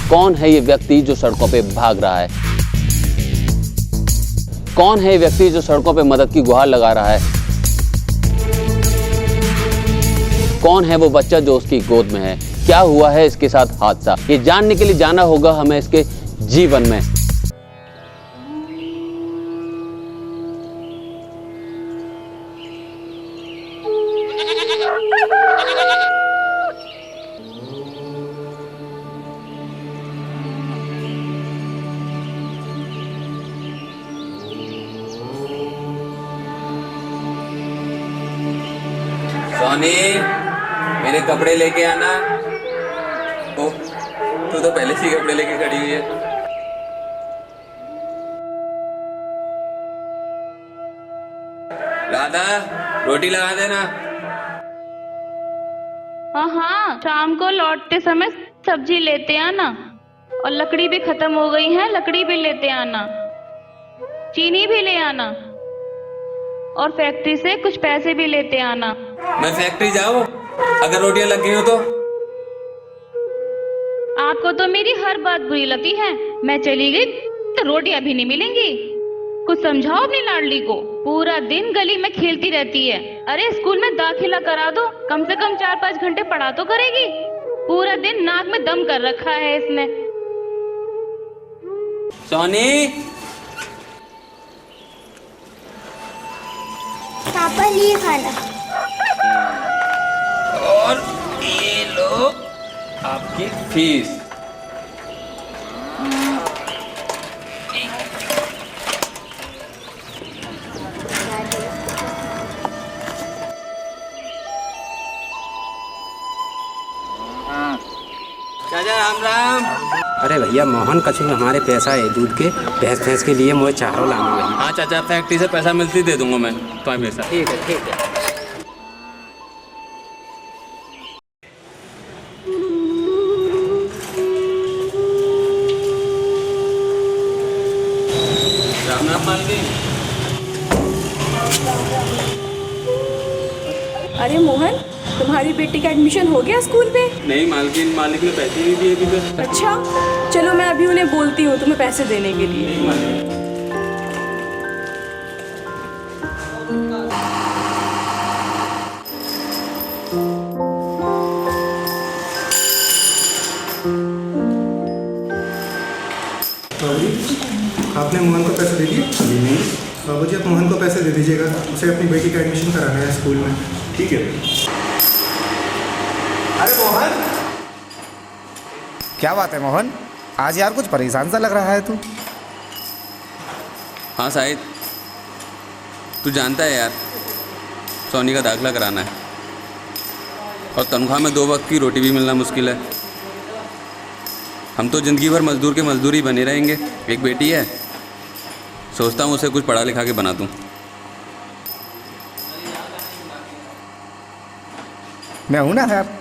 कौन है ये व्यक्ति जो सड़कों पे भाग रहा है? कौन है ये व्यक्ति जो सड़कों पे मदद की गुहार लगा रहा है? कौन है वो बच्चा जो उसकी गोद में है? क्या हुआ है इसके साथ हादसा? ये जानने के लिए जाना होगा हमें इसके जीवन में। सोनी, मेरे कपड़े लेके आना। ओ, तू तो पहले से ही कपड़े लेके खड़ी हुई है। राधा, रोटी लगा देना। हाँ, शाम को लौटते समय सब्जी लेते आना, और लकड़ी भी खत्म हो गई है, लकड़ी भी लेते आना, चीनी भी ले आना, और फैक्ट्री से कुछ पैसे भी लेते आना। मैं फैक्ट्री जाऊँ अगर रोटियां लग गई हो तो? आपको तो मेरी हर बात बुरी लगती है। मैं चली गई तो रोटियां भी नहीं मिलेंगी। कुछ समझाओ अपनी लाडली को, पूरा दिन गली में खेलती रहती है। अरे स्कूल में दाखिला करा दो, कम से कम 4-5 घंटे पढ़ा तो करेगी। पूरा दिन नाक में दम कर रखा है इसने। सोनी, पापा लिए खाना। और ये लो आपकी फीस। चाचा राम राम। अरे भैया मोहन कछु हमारे पैसा है दूध के, भैंस के लिए मुझे चारों लाना भैया। हाँ चाचा, फैक्ट्री से पैसा मिलती दे दूंगा मैं तुम्हें पैसा। ठीक है ठीक है। राम राम मालकिन। अरे मोहन, तुम्हारी बेटी का एडमिशन हो गया स्कूल में? नहीं मालकिन, मालिक ने पैसे नहीं दिए अभी तक। अच्छा, चलो मैं अभी उन्हें बोलती हूँ तुम्हें पैसे देने के लिए। नहीं मालकिन। आपने मोहन को पैसे दे दिए? नहीं। बाबूजी, आप मोहन को पैसे दे दीजिएगा, उसे अपनी बेटी का एडमिशन कराना है स्कूल में। ठीक है। अरे मोहन, क्या बात है मोहन, आज यार कुछ परेशान सा लग रहा है तू। हाँ शाहिद, तू जानता है यार, सोनी का दाखिला कराना है और तनख्वाह में 2 वक्त की रोटी भी मिलना मुश्किल है। हम तो ज़िंदगी भर मजदूर के मजदूर ही बने रहेंगे। एक बेटी है, सोचता हूँ उसे कुछ पढ़ा लिखा के बना दूँ। मैं हूं ना यार।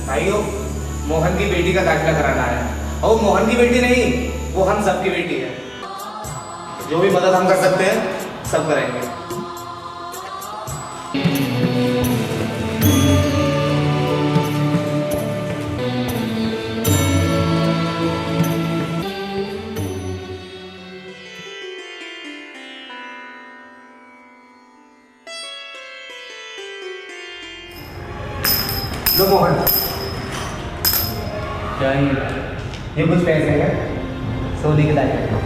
भाइयों, मोहन की बेटी का दाखिला कराना है। और मोहन की बेटी नहीं, वो हम सबकी बेटी है। जो भी मदद हम कर सकते हैं सब करेंगे। लो मोहन, ये कुछ पैसे हैं सोनी के दाखिले।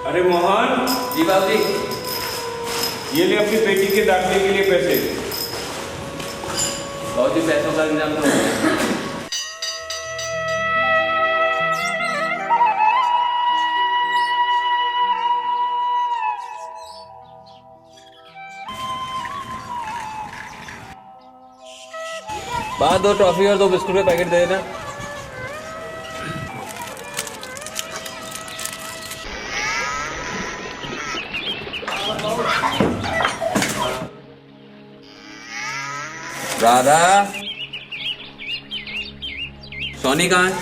अरे मोहन। जी बाबूजी। ये ले अपनी बेटी के दाखिले के लिए पैसे। बाबूजी पैसों का इंतजाम तो हो गया। बाद 2 टॉफी और 2 बिस्कुट के पैकेट दे देना। राधा, सोनी कहाँ है?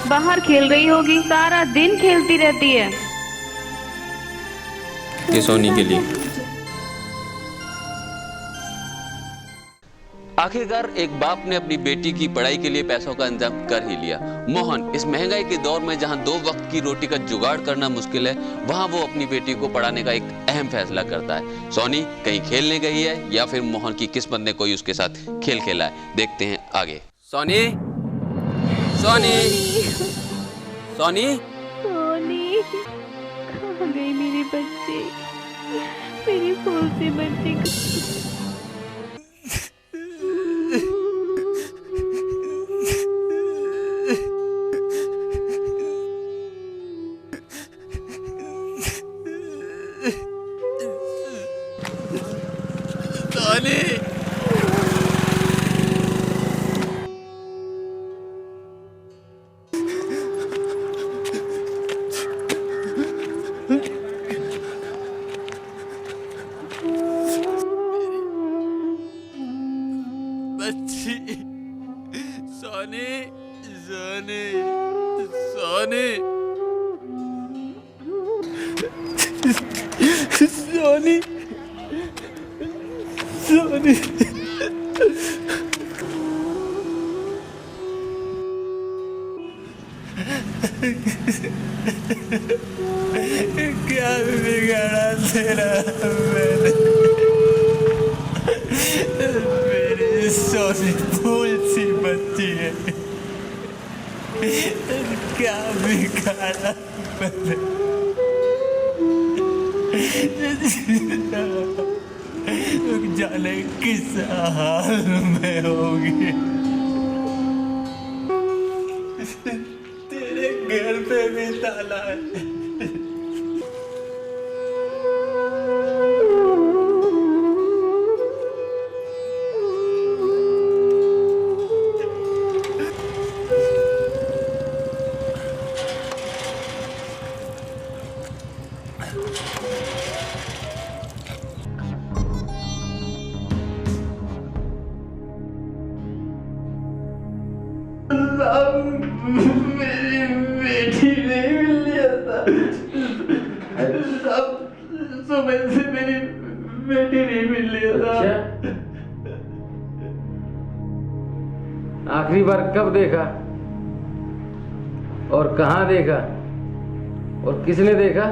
बाहर खेल रही होगी, सारा दिन खेलती रहती है। ये सोनी के लिए। आखिरकार एक बाप ने अपनी बेटी की पढ़ाई के लिए पैसों का इंतजाम कर ही लिया। मोहन इस महंगाई के दौर में जहां 2 वक्त की रोटी का जुगाड़ करना मुश्किल है, वहां वो अपनी बेटी को पढ़ाने का एक अहम फैसला करता है। सोनी कहीं खेलने गई है या फिर मोहन की किस्मत ने कोई उसके साथ खेल खेला है, देखते हैं आगे। सोनी, सोनी, सोनी, सोनी, कहाँ गई मेरी बच्ची, मेरी फूल सी बच्ची। सोनी, सोनी, सोनी, सोनी, सोनी। क्या बिगाड़ा तेरा मैंने, मेरी सोनी फूल सी बच्ची है, क्या बिगाड़ा मैंने, जाने किस हाल में होगी, तेरे घर पे भी ताला है। मेरी बेटी नहीं मिल था, सुबह से मेरी बेटी नहीं मिल था। आखिरी बार कब देखा और कहाँ देखा और किसने देखा?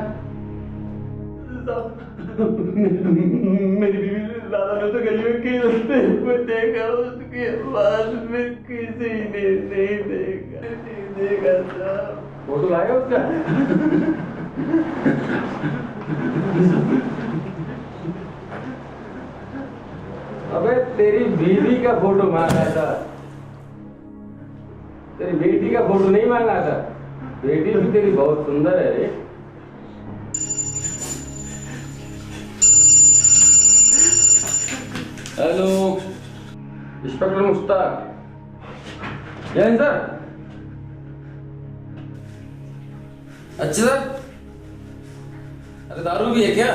मेरी बीवी दादा ने तो गली में खेलते हुए देखा, उसके बाद में किसी ने नहीं देखा, नहीं देखा साहब। फोटो लाया उसका? अबे तेरी बीवी का फोटो मांगा था, तेरी बेटी का फोटो नहीं मांगा था। बेटी भी तेरी बहुत सुंदर है रे। Hello, inspector Mushtaq. जय हिंद सर। अच्छा सर, अरे दारू भी है क्या?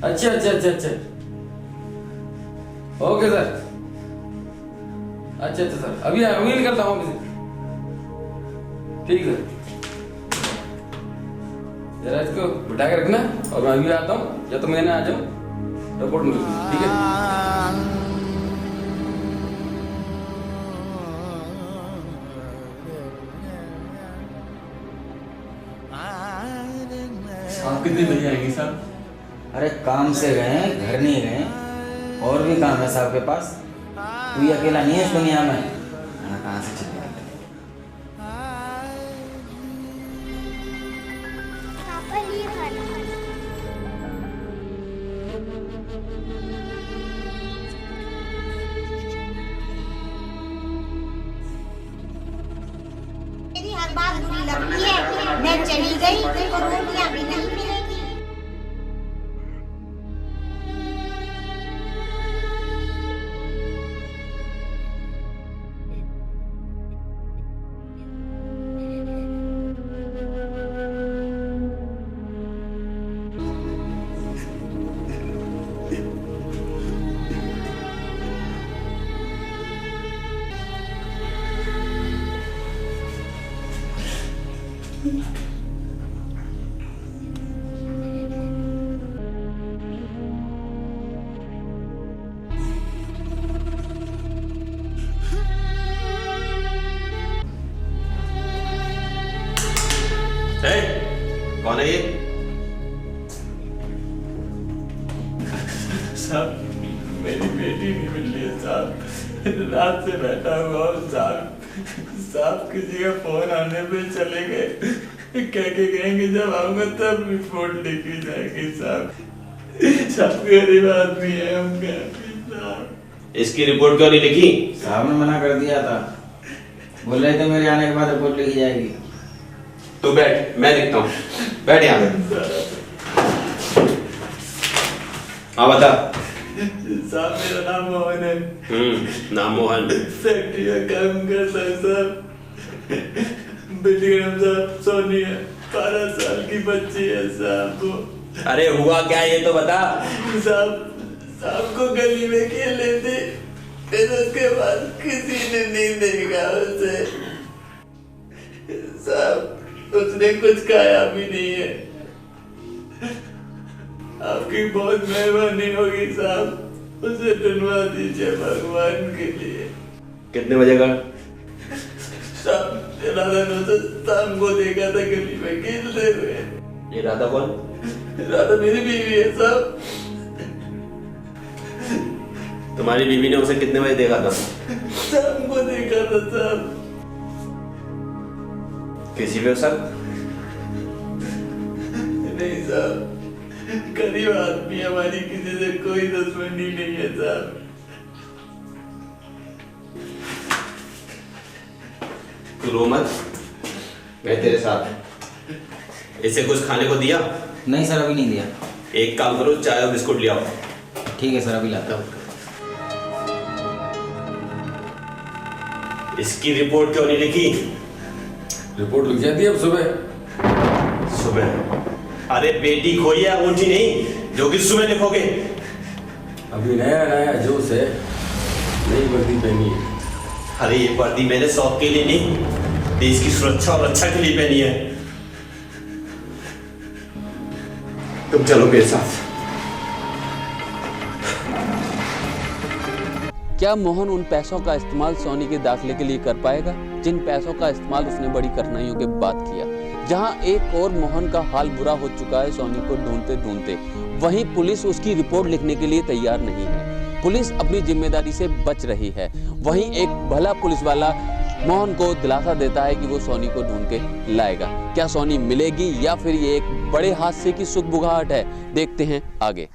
अच्छा अच्छा अच्छा अच्छा, ओके सर। अच्छा अच्छा सर, अभी निकलता हूँ ऑफिस से। ठीक है, जरा इसको बिठा के रखना और मैं अभी आता हूँ, या तो मैंने आ जाऊँ, रिपोर्ट मिल, ठीक है? आप कितने बजे आएंगे साहब? अरे काम से गए, घर नहीं गए, और भी काम है साहब के पास। तू ही अकेला नहीं है इस दुनिया में। खाना कहाँ से चलेगा? पापा लिए खाना। मेरी हर बात बुरी लगती है, मैं चली गई तो रोटियां भी नहीं मिलेंगी। कौन है ये? साहब मेरी बेटी नहीं मिल रही है साहब, रात से बैठा हुआ हूँ साहब किसी का फोन आने पे चले गए, कह के कहेंगे जब आऊंगा तब रिपोर्ट लिखी जाएगी साहब गरीब आदमी है हम साहब। इसकी रिपोर्ट क्यों नहीं लिखी? साहब ने मना कर दिया था, बोल रहे थे मेरे आने के बाद रिपोर्ट लिखी जाएगी। तू बैठ, मैं लिखता हूँ, बैठ यहाँ पे। हाँ बता। साहब मेरा नाम मोहन है। नाम मोहन। फैक्ट्री में काम करता है साहब। बेटी का नाम साहब सोनी है, 12 साल की बच्ची है साहब। अरे हुआ क्या ये तो बता। साहब को गली में खेले थे, फिर उसके बाद किसी ने नहीं देखा उसे साहब, उसने कुछ खाया भी नहीं है। आपकी बहुत मेहरबानी होगी साहब, उसे ढूंढवा दीजिए भगवान के लिए। कितने बजे का? साहब राधा ने शाम को देखा था गली में खेलते हुए। ये राधा कौन? राधा मेरी बीवी है साहब। तुम्हारी बीवी ने उसे कितने बजे देखा था? शाम को देखा था साहब। किसी पे सर? नहीं साहब, गरीब आदमी, हमारी किसी से कोई दुश्मनी नहीं है साहब। तू रो मत, मैं तेरे साथ। इसे कुछ खाने को दिया? नहीं सर, अभी नहीं दिया। एक काम करो, चाय और बिस्कुट ले आओ। ठीक है सर, अभी लाता हूँ। इसकी रिपोर्ट क्यों नहीं लिखी? रिपोर्ट लिख जाती है अब सुबह। सुबह? अरे बेटी खोई है, ऊँची नहीं जो कि सुबह लिखोगे। अभी नया जोश है, नई वर्दी पहनी है। अरे ये वर्दी मैंने शौक के लिए नहीं, देश की सुरक्षा और रक्षा के लिए पहनी है। तुम चलो मेरे साथ। क्या मोहन उन पैसों का इस्तेमाल सोनी के दाखिले के लिए कर पाएगा जिन पैसों का इस्तेमाल उसने बड़ी कठिनाइयों के बाद किया? जहां एक और मोहन का हाल बुरा हो चुका है सोनी को ढूंढते ढूंढते, वहीं पुलिस उसकी रिपोर्ट लिखने के लिए तैयार नहीं है। पुलिस अपनी जिम्मेदारी से बच रही है। वहीं एक भला पुलिस वाला मोहन को दिलासा देता है कि वो सोनी को ढूंढ के लाएगा। क्या सोनी मिलेगी या फिर ये एक बड़े हादसे की सुगबुगाहट है? देखते हैं आगे।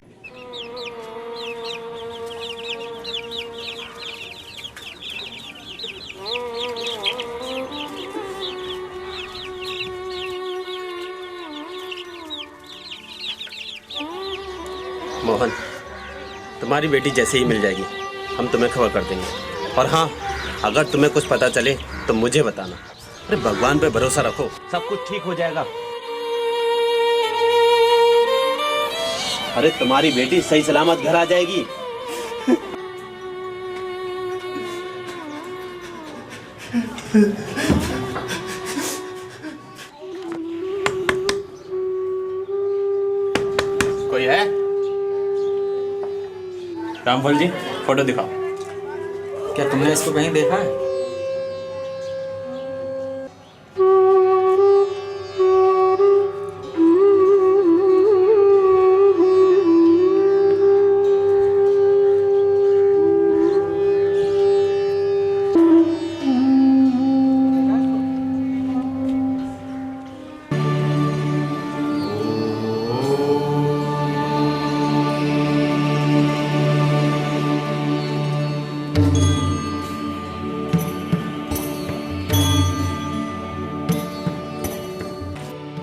मोहन, तुम्हारी बेटी जैसे ही मिल जाएगी हम तुम्हें खबर कर देंगे। और हाँ, अगर तुम्हें कुछ पता चले तो मुझे बताना। अरे भगवान पे भरोसा रखो, सब कुछ ठीक हो जाएगा। अरे तुम्हारी बेटी सही सलामत घर आ जाएगी। कोई है? रामफल जी, फोटो दिखाओ। क्या तुमने इसको कहीं देखा है?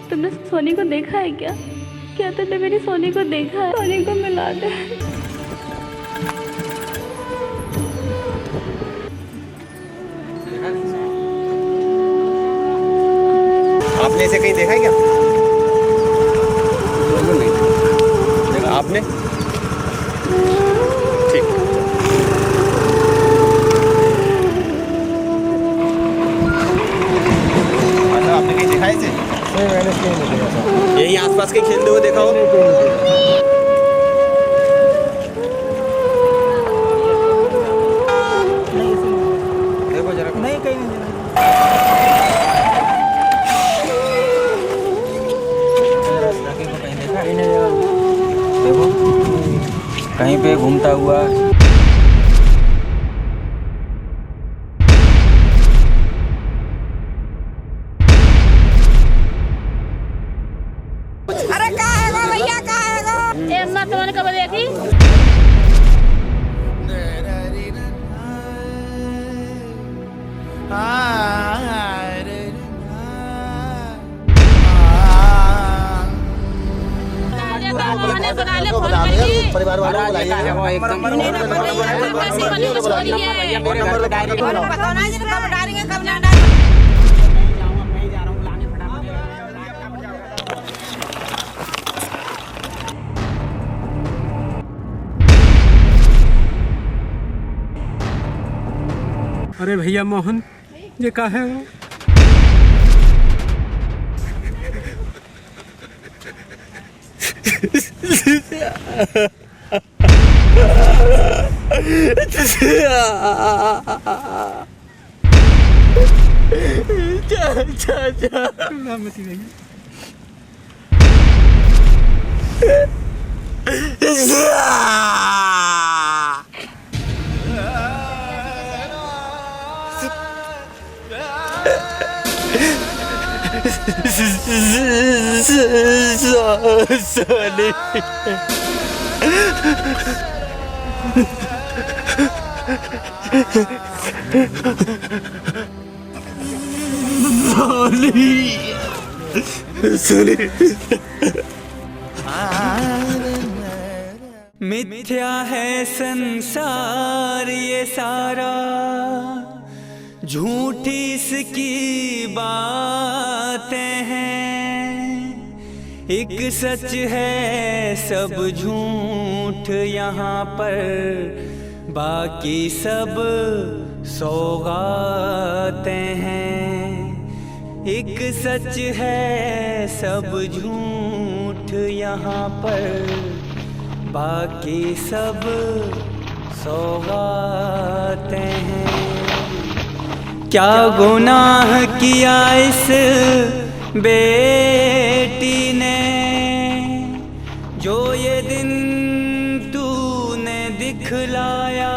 तुमने सोनी को देखा है क्या? क्या तुमने मेरी सोनी को देखा है? सोनी को मिला दे। आपने इसे कहीं देखा है क्या? नहीं। आपने? ठीक। अच्छा, आपने कहीं देखा है इसे? आसपास के खेलते हुए देखा हो? देखो जरा। नहीं, कहीं नहीं देखो, कहीं पे घूमता हुआ। अरे कहाँ है वो भैया, कहाँ है वो? ए अम्मा तुमने कब देखी? परिवार वालों को बुलाइए। बताओ ना जी, कब डालेंगे कब ना अरे भैया मोहन, ये कहाँ है वो? मिथ्या है संसार ये सारा, झूठी इसकी बातें हैं, एक सच है सब झूठ यहाँ पर, बाकी सब सौगातें हैं। एक सच है सब झूठ यहाँ पर, बाकी सब सौगातें हैं। क्या गुनाह किया इस बेटी ने, जो ये दिन तूने दिखलाया,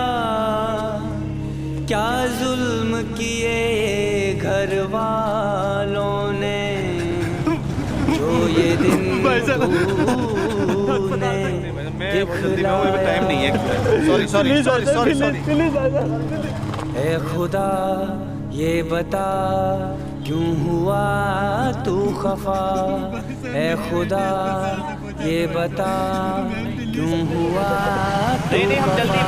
क्या जुल्म किए घर वालों ने, जो ये दिन तूने दिखलाया। टाइम नहीं है। सॉरी। ऐ खुदा ये बता क्यों हुआ तू खफा, ऐ खुदा ये बता क्यों हुआ तू खफा,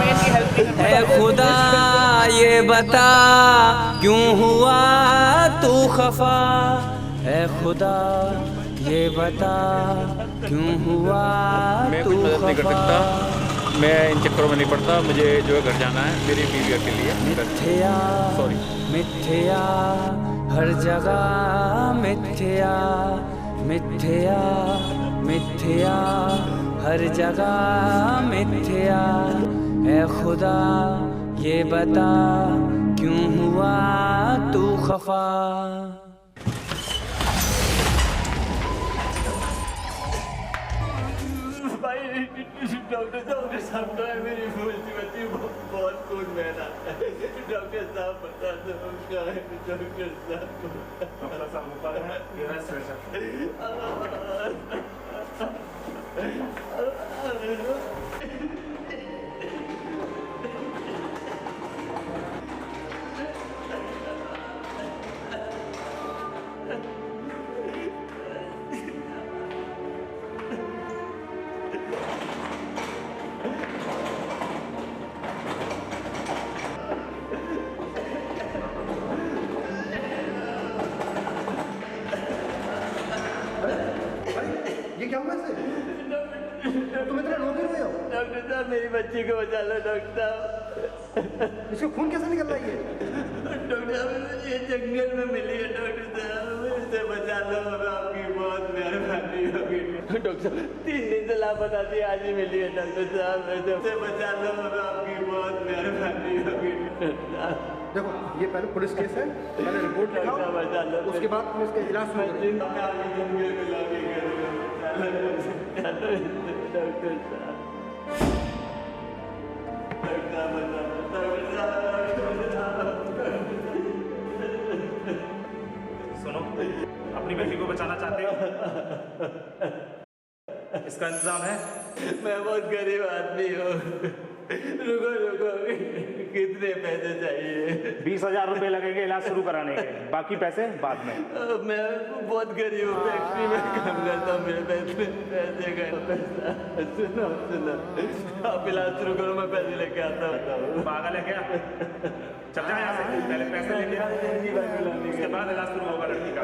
ऐ खुदा ये बता क्यों हुआ तू खफा, ऐ खुदा ये बता क्यों हुआ मैं तू कुछ मदद नहीं कर खफा। सकता, मैं इन चक्करों में नहीं पड़ता, मुझे जो है घर जाना है मेरी बीवी के लिए। मिथ्या सॉरी। मिथ्या हर जगह मिथ्या, मिथ्या मिथ्या हर जगह मिथ्या, ऐ खुदा ये बता क्यों हुआ तू खफा। डॉक्टर साहब तो है मेरी बच्ची बहुत खून बह रहा है, डॉक्टर साहब बता दो क्या है, डॉक्टर साहब क्या हुआ इसे? तुम इतना रो क्यों रहे हो? डॉक्टर साहब मेरी बच्ची को बचा लो डॉक्टर साहब। इसका खून कैसे निकल रहा है ये? डॉक्टर साहब ये जंगल में मिली है डॉक्टर साहब, इसे बचा लो, अब आपकी बहुत मेहरबानी होगी। डॉक्टर साहब 3 दिन से लापता थी, आज ही मिली है डॉक्टर साहब। मुझे बचा लो, आपकी बहुत मेहरबानी होगी डॉक्टर साहब। देखो ये पहले पुलिस केस है, पहले रिपोर्ट लिखाओ, उसके बाद हम इसका इलाज शुरू करेंगे। डॉक्टर साहब सुनो, अपनी बेटी को बचाना चाहते हो? इसका इंतजाम है। मैं बहुत गरीब आदमी हूँ। रुको रुको, कितने पैसे चाहिए? 20,000 रुपए लगेंगे इलाज शुरू कराने के, बाकी पैसे बाद में। मैं बहुत गरीब हूँ, फैक्ट्री में काम करता हूँ, मेरे पैसे गए। पैसा सुनो सुनो, आप इलाज शुरू करो, मैं पैसे लेके आता हूँ। पागल है क्या? चल जा यहाँ से, पहले पैसे लेके आ, उसके बाद इलाज शुरू होगा लड़की का।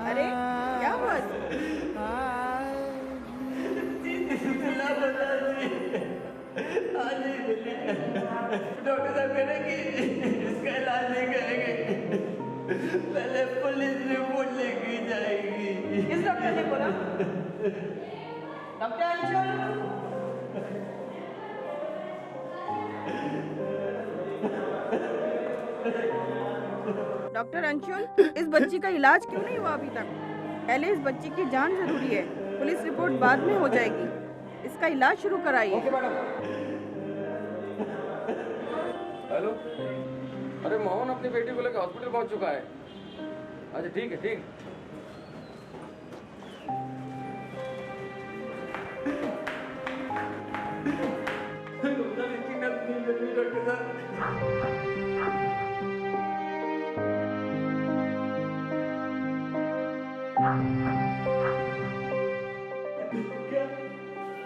अरे क्या हुआ? डॉक्टर साहब कह रहे कि इसका इलाज नहीं करेंगे, पहले पुलिस रिपोर्ट लेके जाएगी। किस डॉक्टर ने बोला? डॉक्टर अंशुल। डॉक्टर अंशुल, इस बच्ची का इलाज क्यों नहीं हुआ अभी तक? पहले इस बच्ची की जान जरूरी है, पुलिस रिपोर्ट बाद में हो जाएगी, इसका इलाज शुरू कराइए। हेलो, अरे मोहन अपनी बेटी को लेकर हॉस्पिटल पहुंच चुका है। अच्छा ठीक है, ठीक।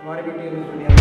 हमारी बेटी अभी दुनिया में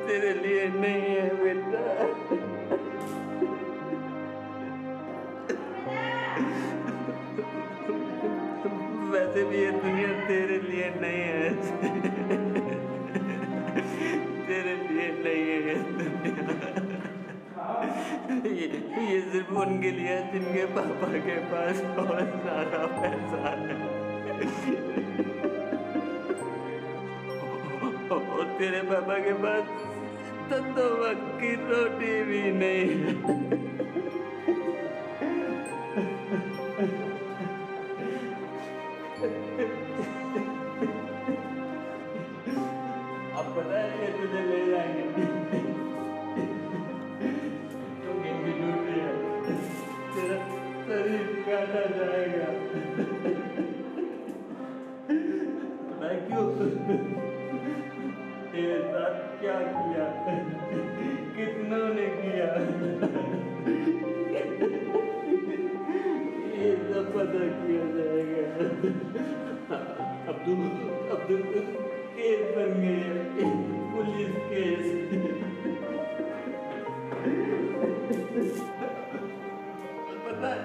तेरे लिए नहीं है बेटा, वैसे भी ये दुनिया तेरे लिए नहीं है, तेरे लिए नहीं है ये दुनिया। ये सिर्फ उनके लिए है जिनके पापा के पास बहुत सारा पैसा है, और तेरे पापा के पास तो 2 वक्त की रोटी भी नहीं है। अब पता है ये तुझे ले जाएंगे, तो गिनती टूटी है, तेरा शरीर काटा जाएगा। मैं क्यों तेरे साथ क्या किया, कितनों ने किया, ये सब पता किया जाएगा। अब तुम केस बन गई है, पुलिस केस। पता है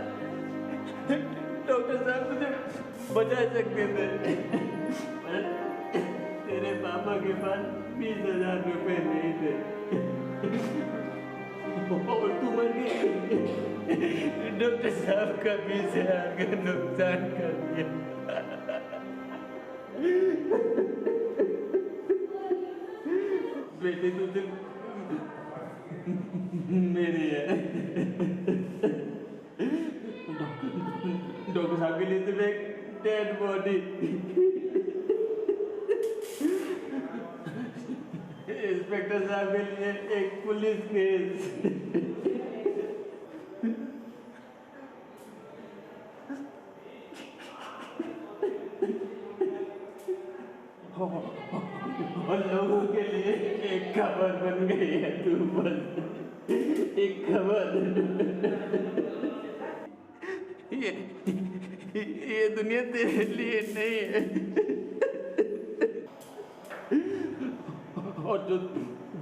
डॉक्टर साहब मुझे बचा सकते थे, तेरे पापा के पास 20,000 रुपए नहीं थे, और तू मर गई। डॉक्टर साहब का 20,000 का नुकसान कर दिया। बेटी तो मेरी है। डॉक्टर साहब के लिए सिर्फ एक डेड बॉडी, इंस्पेक्टर साहब के लिए एक पुलिस केस। और लोगों के लिए एक खबर बन गई है तू, बस एक खबर। ये दुनिया तेरे लिए नहीं है, और जो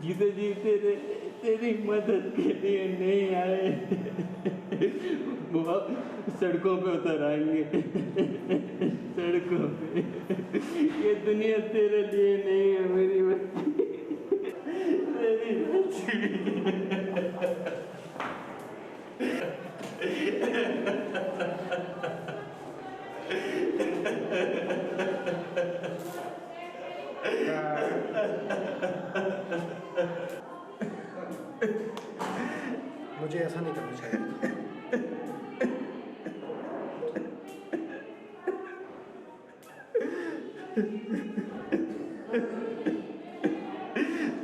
जीते जी तेरी मदद के लिए नहीं आए वो सड़कों पे उतर आएंगे, सड़कों पे। ये दुनिया तेरे लिए नहीं है मेरी बच्ची, मेरी बच्ची। मुझे ऐसा नहीं करना चाहिए।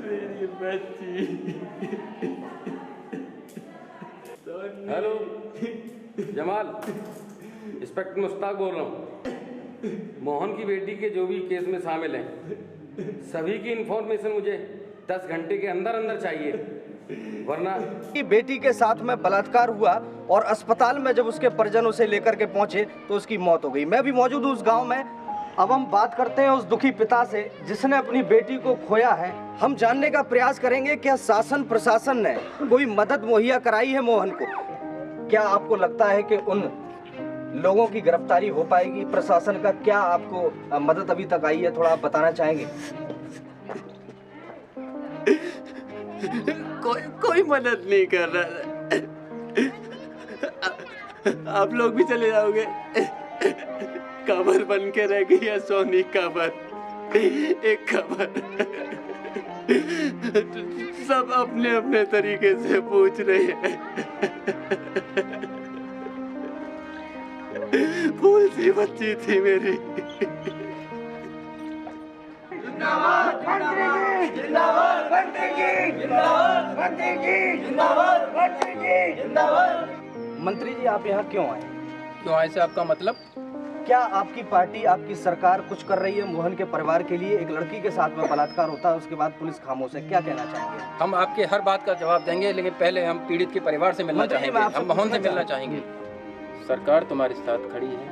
मेरी बच्ची। हेलो जमाल, इंस्पेक्टर मुश्ताक बोल रहा हूँ। मोहन की बेटी के जो भी केस में शामिल हैं, सभी की इंफॉर्मेशन मुझे 10 घंटे के अंदर अंदर चाहिए, वरना की बेटी के साथ में बलात्कार हुआ और अस्पताल में जब उसके परिजन उसे लेकर के पहुंचे तो उसकी मौत हो गई। मैं भी मौजूद हूँ उस गांव में। अब हम बात करते हैं उस दुखी पिता से जिसने अपनी बेटी को खोया है। हम जानने का प्रयास करेंगे क्या शासन प्रशासन ने कोई मदद मुहैया कराई है मोहन को। क्या आपको लगता है कि उन लोगों की गिरफ्तारी हो पाएगी? प्रशासन का क्या आपको मदद अभी तक आई है, थोड़ा आप बताना चाहेंगे? कोई मदद नहीं कर रहा। आप लोग भी चले जाओगे? खबर बन के रह गई है सोनी, खबर, एक खबर। सब अपने अपने तरीके से पूछ रहे हैं। फूल सी बच्ची थी मेरी। जिंदाबाद बंदगी, जिंदाबाद बंदगी, जिंदाबाद बंदगी, जिंदाबाद बंदगी, जिंदाबाद। मंत्री जी, आप यहाँ क्यों आए? क्यों आए से आपका मतलब? क्या आपकी पार्टी, आपकी सरकार कुछ कर रही है मोहन के परिवार के लिए? एक लड़की के साथ में बलात्कार होता है, उसके बाद पुलिस खामोश है, क्या कहना चाहेंगे? हम आपके हर बात का जवाब देंगे, लेकिन पहले हम पीड़ित के परिवार से मिलना चाहेंगे, हम मोहन से मिलना चाहेंगे। सरकार तुम्हारे साथ खड़ी है,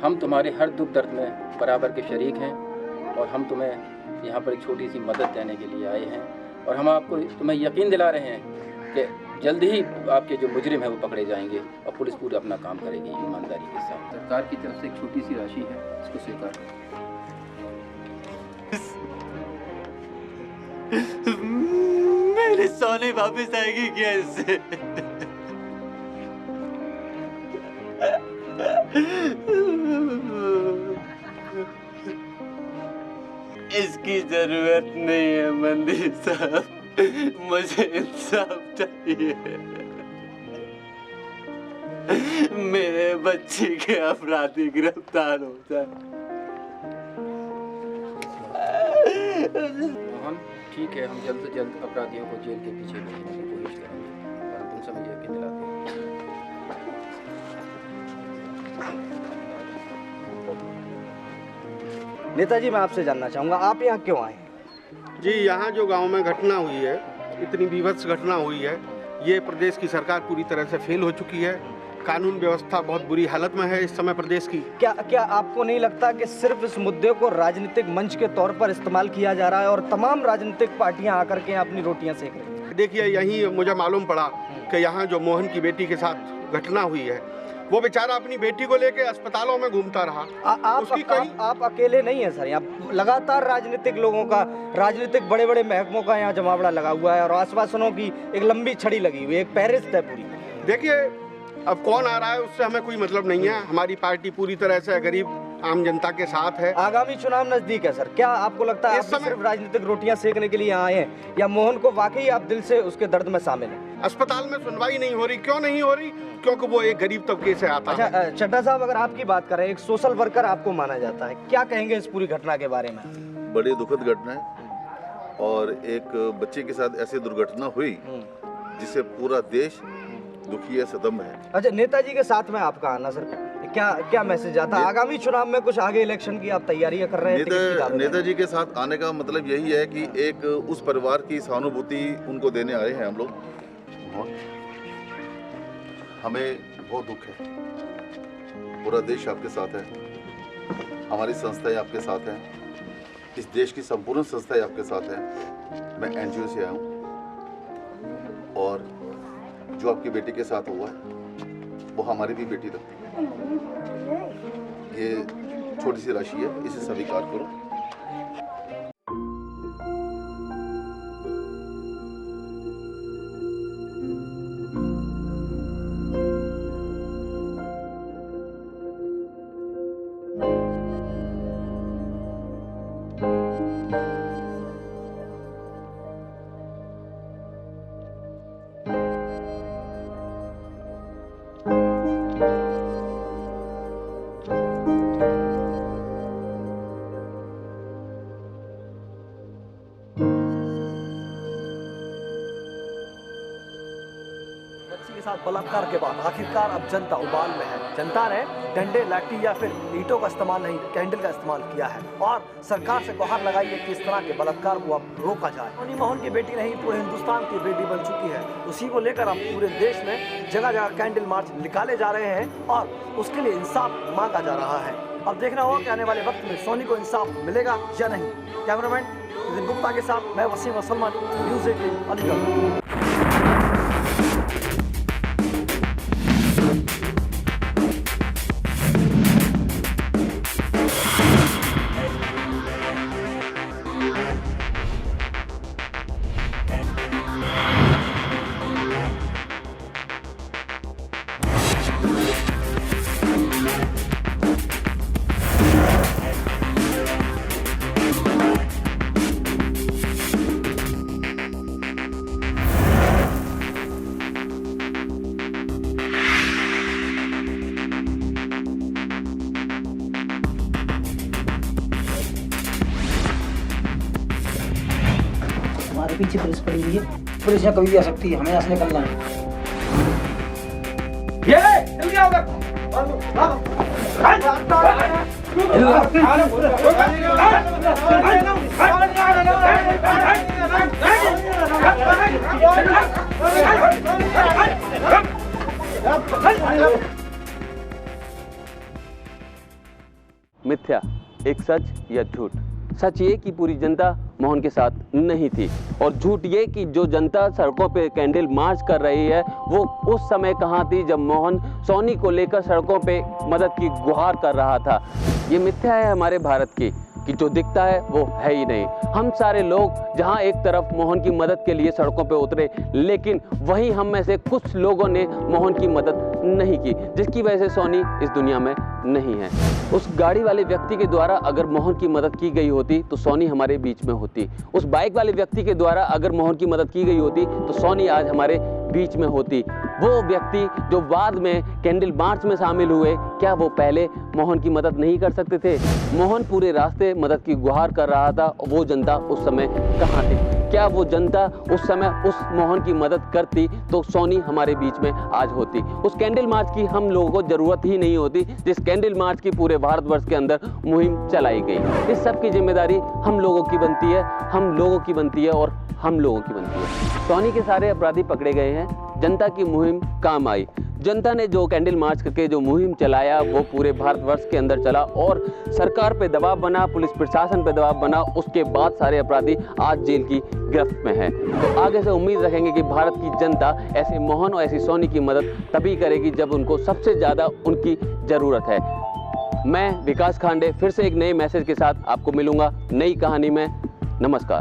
हम तुम्हारे हर दुख दर्द में बराबर के शरीक हैं, और हम तुम्हें यहाँ पर एक छोटी सी मदद देने के लिए आए हैं। और हम आपको तुम्हें यकीन दिला रहे हैं कि जल्द ही आपके जो मुजरिम हैं वो पकड़े जाएंगे, और पुलिस पूरा अपना काम करेगी ईमानदारी के साथ। सरकार की तरफ से एक छोटी सी राशि है, इसको स्वीकार करें। मेरी सोनी वापस आएगी क्या इससे? इसकी जरूरत नहीं है मंदिर साहब, मुझे इंसाफ चाहिए। मेरे बच्ची के अपराधी गिरफ्तार हो जाए। मोहन, ठीक है, हम जल्द से जल्द अपराधियों को जेल के पीछे भेजने की कोशिश करेंगे, और तुम सब यकीन दिलाते हैं। नेताजी, मैं आपसे जानना चाहूँगा, आप यहाँ क्यों आए? जी, यहाँ जो गांव में घटना हुई है, इतनी बीभत्स घटना हुई है, ये प्रदेश की सरकार पूरी तरह से फेल हो चुकी है। कानून व्यवस्था बहुत बुरी हालत में है इस समय प्रदेश की। क्या आपको नहीं लगता कि सिर्फ इस मुद्दे को राजनीतिक मंच के तौर पर इस्तेमाल किया जा रहा है और तमाम राजनीतिक पार्टियां आकर के अपनी रोटियां सेक रही हैं? देखिए, यही मुझे मालूम पड़ा कि यहाँ जो मोहन की बेटी के साथ घटना हुई है, वो बेचारा अपनी बेटी को लेके अस्पतालों में घूमता रहा। आप अकेले नहीं है सर, यहाँ लगातार राजनीतिक लोगों का, राजनीतिक बड़े बड़े महकमों का यहाँ जमावड़ा लगा हुआ है, और आश्वासनों की एक लंबी छड़ी लगी हुई है, एक फहरिस्त है पूरी। देखिए, अब कौन आ रहा है उससे हमें कोई मतलब नहीं है। हमारी पार्टी पूरी तरह से गरीब आम जनता के साथ है। आगामी चुनाव नजदीक है सर, क्या आपको लगता है आप सिर्फ राजनीतिक रोटियां सेकने के लिए आए हैं, या मोहन को वाकई आप दिल से उसके दर्द में शामिल हैं? अस्पताल में सुनवाई नहीं हो रही, क्यों नहीं हो रही? क्योंकि वो एक गरीब तबके से आता है। अच्छा चड्ढा साहब, अगर आपकी बात करें, एक सोशल वर्कर आपको माना जाता है, क्या कहेंगे इस पूरी घटना के बारे में? बड़ी दुखद घटना है, और एक बच्चे के साथ ऐसी दुर्घटना हुई जिससे पूरा देश दुखी है, सदम है। अच्छा, नेताजी के साथ में आपका आना सर क्या मैसेज आता है? आगामी चुनाव में कुछ आगे इलेक्शन की आप तैयारियां कर रहे हैं? नेताजी के साथ आने का मतलब यही है कि एक उस परिवार की सहानुभूति उनको देने आए हैं हम लोग। हमें बहुत दुख है, पूरा देश आपके साथ है, हमारी संस्थाएं आपके साथ हैं, इस देश की संपूर्ण संस्थाएं आपके साथ हैं। मैं एनजीओ से आया हूँ और जो आपकी बेटी के साथ हुआ है वो हमारी भी बेटी लगती है। ये छोटी सी राशि है, इसे स्वीकार करो। बलात्कार के बाद आखिरकार अब जनता उबाल में है। जनता ने डंडे, लाठी या फिर ईंटों का इस्तेमाल नहीं, कैंडल का इस्तेमाल किया है और सरकार से गुहार लगाई है कि इस तरह के बलात्कार को अब रोका जाए। सोनी मोहन की बेटी नहीं, पूरे हिंदुस्तान की बेटी बन चुकी है। उसी को लेकर अब पूरे देश में जगह जगह कैंडल मार्च निकाले जा रहे हैं और उसके लिए इंसाफ मांगा जा रहा है। अब देखना होगा कि आने वाले वक्त में सोनी को इंसाफ मिलेगा या नहीं। कैमरामैन नितिन गुप्ता के साथ मैं वसीम सलमान, न्यूज़ 18 अलीगढ़। पीछे पुलिस पड़ी हुई है, पुलिस यहाँ कभी भी आ सकती है, हमें यहाँ से निकलना है। ये जल्दी आओ मिथ्या, एक सच या झूठ। सच ये कि पूरी जनता मोहन के साथ नहीं थी और झूठ ये कि जो जनता सड़कों पे कैंडल मार्च कर रही है वो उस समय कहाँ थी जब मोहन सोनी को लेकर सड़कों पे मदद की गुहार कर रहा था। ये मिथ्या है हमारे भारत की कि जो दिखता है वो है ही नहीं। हम सारे लोग जहां एक तरफ मोहन की मदद के लिए सड़कों पे उतरे, लेकिन वहीं हम में से कुछ लोगों ने मोहन की मदद नहीं की, जिसकी वजह से सोनी इस दुनिया में नहीं है। उस गाड़ी वाले व्यक्ति के द्वारा अगर मोहन की मदद की गई होती तो सोनी हमारे बीच में होती। उस बाइक वाले व्यक्ति के द्वारा अगर मोहन की मदद की गई होती तो सोनी आज हमारे बीच में होती। वो व्यक्ति जो बाद में कैंडल मार्च में शामिल हुए, क्या वो पहले मोहन की मदद नहीं कर सकते थे? मोहन पूरे रास्ते मदद की गुहार कर रहा था, वो जनता उस समय कहाँ थी? क्या वो जनता उस समय उस मोहन की मदद करती तो सोनी हमारे बीच में आज होती? उस कैंडल मार्च की हम लोगों को जरूरत ही नहीं होती जिस कैंडल मार्च की पूरे भारतवर्ष के अंदर मुहिम चलाई गई। इस सब की जिम्मेदारी हम लोगों की बनती है, हम लोगों की बनती है और हम लोगों की बनती है। सोनी के सारे अपराधी पकड़े गए हैं, जनता की मुहिम काम आई। जनता ने जो कैंडल मार्च करके जो मुहिम चलाया वो पूरे भारतवर्ष के अंदर चला और सरकार पे दबाव बना, पुलिस प्रशासन पे दबाव बना। उसके बाद सारे अपराधी आज जेल की गिरफ्त में हैं। तो आगे से उम्मीद रखेंगे कि भारत की जनता ऐसे मोहन और ऐसी सोनी की मदद तभी करेगी जब उनको सबसे ज़्यादा उनकी ज़रूरत है। मैं विकास खांडे फिर से एक नए मैसेज के साथ आपको मिलूंगा नई कहानी में। नमस्कार।